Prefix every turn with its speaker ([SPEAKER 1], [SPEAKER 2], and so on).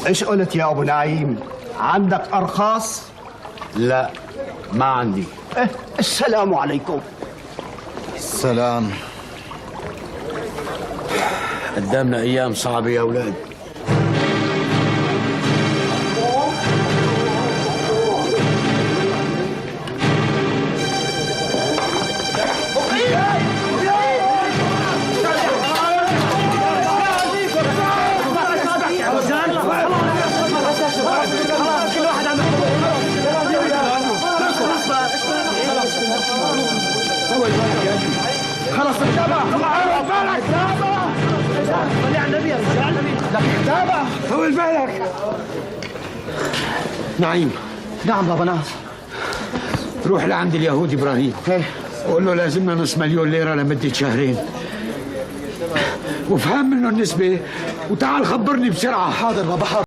[SPEAKER 1] ايش قلت يا ابو نعيم؟ عندك ارخاص؟
[SPEAKER 2] لا، ما عندي.
[SPEAKER 1] السلام عليكم.
[SPEAKER 3] السلام.
[SPEAKER 2] قدامنا ايام صعبه يا اولاد.
[SPEAKER 1] خلاص طول بالك.
[SPEAKER 2] نعيم.
[SPEAKER 1] نعم بابا ناصر.
[SPEAKER 2] روح لعند اليهود ابراهيم، وقول له لازمنا نص مليون ليره لمده شهرين، وفهم منه النسبه، وتعال خبرني بسرعه.
[SPEAKER 1] حاضر بابا حاضر.